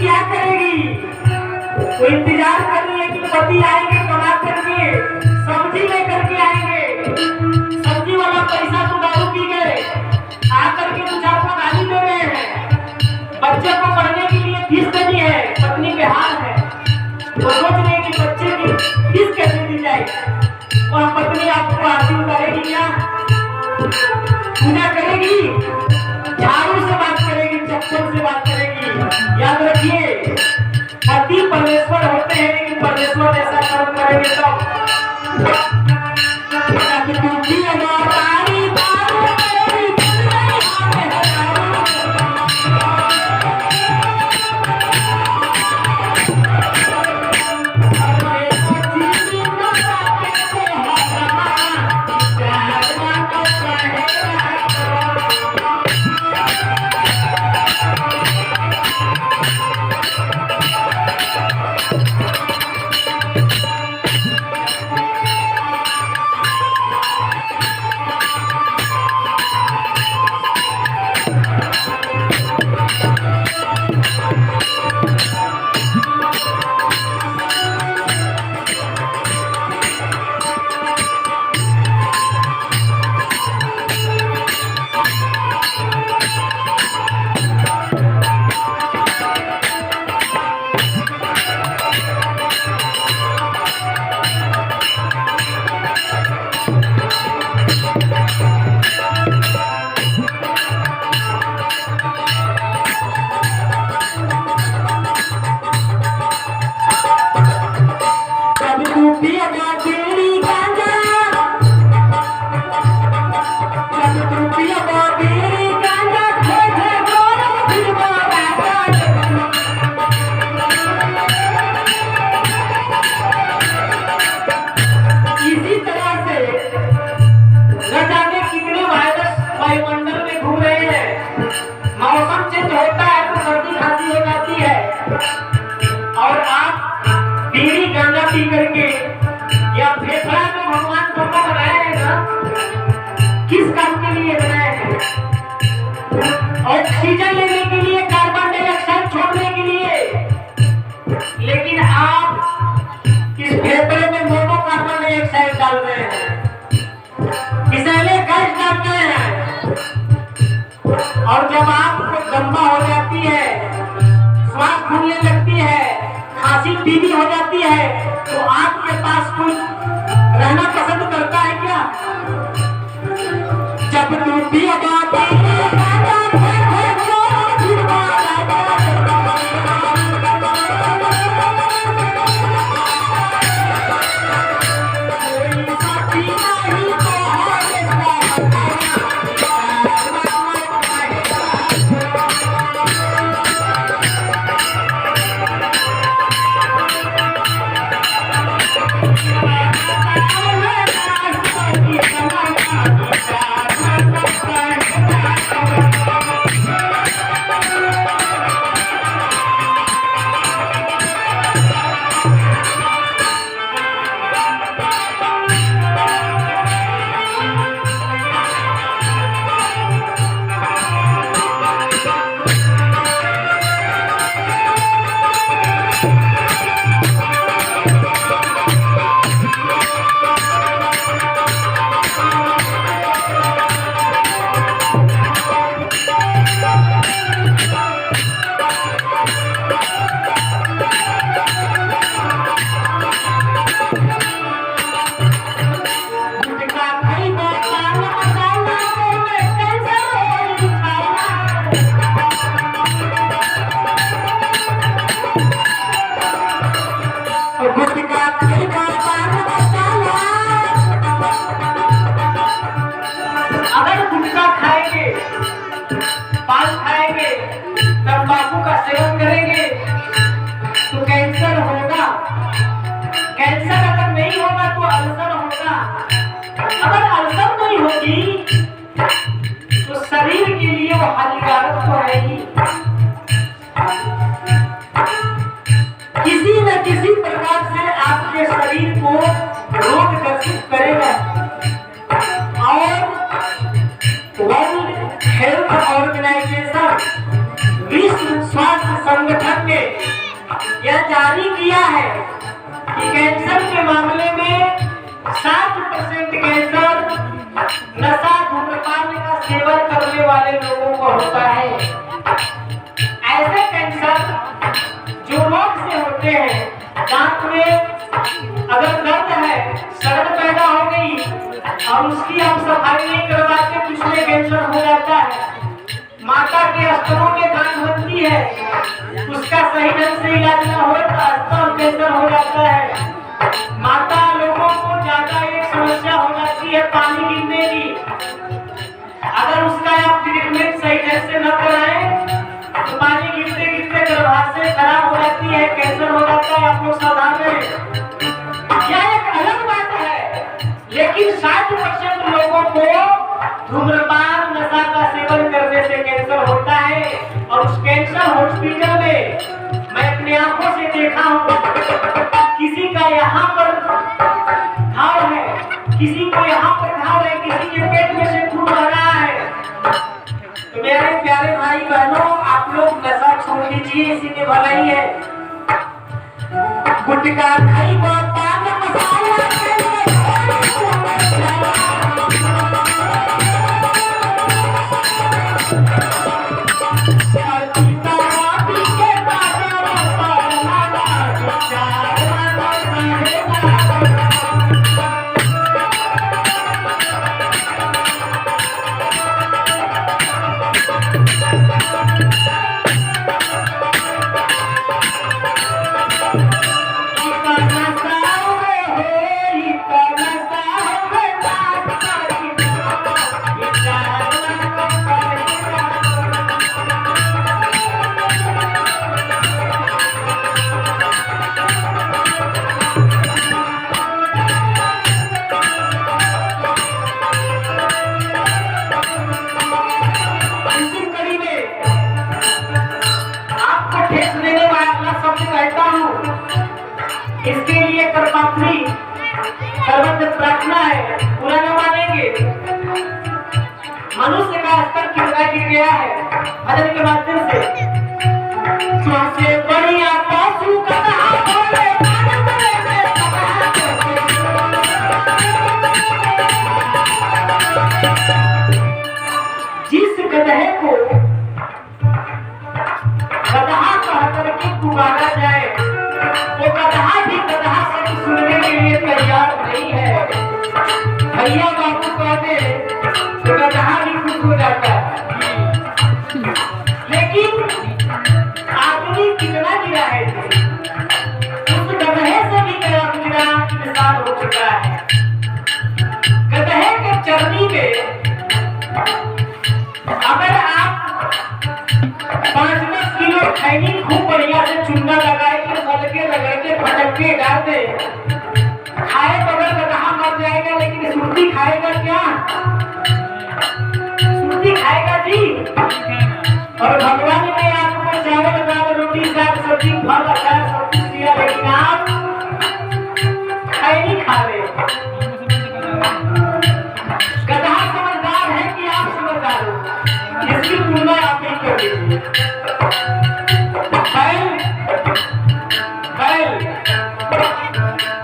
क्या करेगी? वो इंतजार कर रही है कि पति आएंगे कमा करके, सब्जी लेकर के आएंगे। सब्जी वाला पैसा तो दारू पी गए, आकर के दो चार को गाली दे रहे हैं। बच्चे को पढ़ने के लिए फीस देनी है, पत्नी के हाल है। वो सोच रहे हैं कि बच्चे की फीस कैसे दी जाए। वह पत्नी आपको आरती उतारेगी क्या? पूजा करेगी, झाड़ू से बात करेगी, चप्पल से बात करेगी। याद रखिए, पति परमेश्वर होते हैं, लेकिन परमेश्वर ऐसा कर्म करेंगे तब। ऑक्सीजन लेने के लिए, कार्बन डाइऑक्साइड छोड़ने के लिए, लेकिन आप इस फेफड़े में मोनो कार्बन डाइऑक्साइड डाल रहे हैं, विषैले गैस डाल रहे हैं। और जब आपको दम्मा हो जाती है, श्वास फूलने लगती है, खांसी टीबी हो जाती है, तो आपके पास कोई रहना पसंद करता है क्या? जब टूटी तंबाकू का सेवन करेंगे तो कैंसर होगा। कैंसर अगर नहीं होगा तो अल्सर होगा। अगर अल्सर नहीं होगी तो शरीर के लिए वो हानिकारक तो है ही। किसी न किसी प्रकार से आपके शरीर को रोग ग्रसित करेगा। और वर्ल्ड हेल्थ ऑर्गेनाइजेशन, विश्व स्वास्थ्य संगठन के यह जारी किया है कि कैंसर के मामले में 60% कैंसर नशा धूम्रपान का सेवन करने वाले लोगों को होता है। ऐसे कैंसर जो रोग से होते हैं, दांत में अगर दर्द है, सड़न पैदा हो गई और उसकी हम सफाई नहीं करवाते तो उसमें कैंसर हो जाता है। माता के स्तनों में गांठ बनती है, उसका सही ढंग से इलाज न हो तो स्तन कैंसर हो जाता है। माता लोगों को ज्यादा एक समस्या हो जाती है पानी गिरने की। अगर उसका आप ट्रीटमेंट सही ढंग से न कराएं तो पानी गिरते गिरते गर्भाशय खराब हो जाती है, कैंसर हो जाता है। आप लोग सावधान रहें। यह एक अलग बात है, लेकिन 60% लोगों को धूम्रपान नशा का सेवन करने से कैंसर होता है। और उस कैंसर हॉस्पिटल में मैं अपने आंखों से देखा हूँ, किसी का यहाँ पर घाव है, किसी को यहाँ पर घाव है, किसी के पेट में से खून आ रहा है। तो मेरे प्यारे भाई बहनों, आप लोग नशा छोड़ दीजिए, इसी में भलाई है। गुटखा खाई पान मसाला इसके लिए कर्मात्री सर्वत्र प्रार्थना है, पूरा न मानेंगे। मनुष्य का स्तर कितना गिर गया है भजन के माध्यम से। सबसे बढ़िया पशु कथा बोले जिस गधे को गधा कह करके पुकारा जाए, वो गधा भी गधा से सुनने के लिए तैयार नहीं है। भैया बाबू कहते तो गधा भी खुश हो जाता है। लेकिन आदमी कितना गिरा है, उस गधे से भी गिरा इंसान हो चुका है। गधे के चरनी में अगर आप 5-10 किलो खैनी खूब बढ़िया से चूना लगाए के मलके रगड़ के फटक के डाल दे, खाए बगैर गधा मर जाएगा, लेकिन सुर्ती खाएगा क्या? सुर्ती खाएगा जी। और भगवान ने आपको चावल दाल रोटी साग सब्जी फल अचार सब कुछ दिया, लेकिन आप खैनी खा रहे। गधा समझदार है कि आप समझदार हो, इसकी तुलना आप ही कर लीजिए।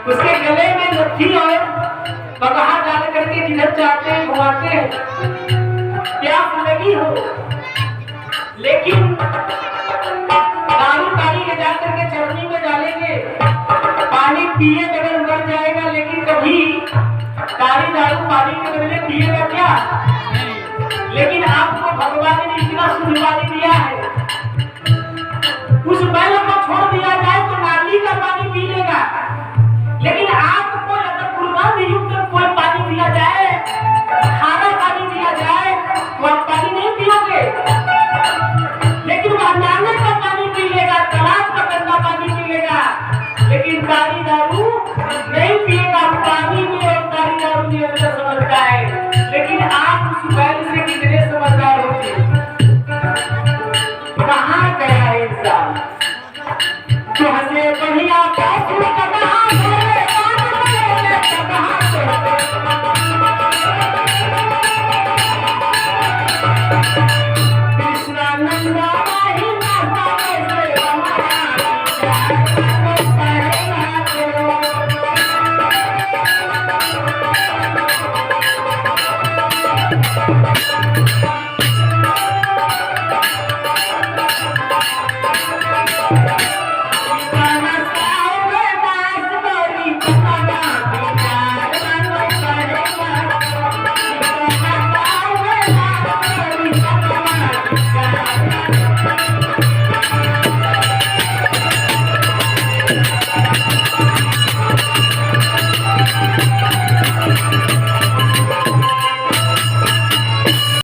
उसके गले में लट्ठी और पगहा डाल करके जिधर चाहते हैं घुमाते हैं, प्यास लगी हो, लेकिन दारू पानी ले जा करके चरनी में डालेंगे, पानी पिए बगैर मर जाएगा। लेकिन कभी दारू पानी के बदले पिएगा क्या? लेकिन आपको भगवान ने इतना शुद्ध पानी दिया है, उस बैल को छोड़ दिया जाए तो नाली का पानी पी लेगा। लेकिन आपको अगर गुणगान युक्त कोई पानी दिया जाए, खारा पानी दिया जाए, तो आप पानी नहीं पियोगे। लेकिन वह नाले का पानी पी लेगा, तालाब का गंदा पानी पी लेगा, लेकिन काली दारू नहीं पिएगा। पानी में और काली दारू में अंतर समझता है, लेकिन आप उस बैल से कितने समझदार होते? कहाँ गया इंसान? तो हंसे बढ़िया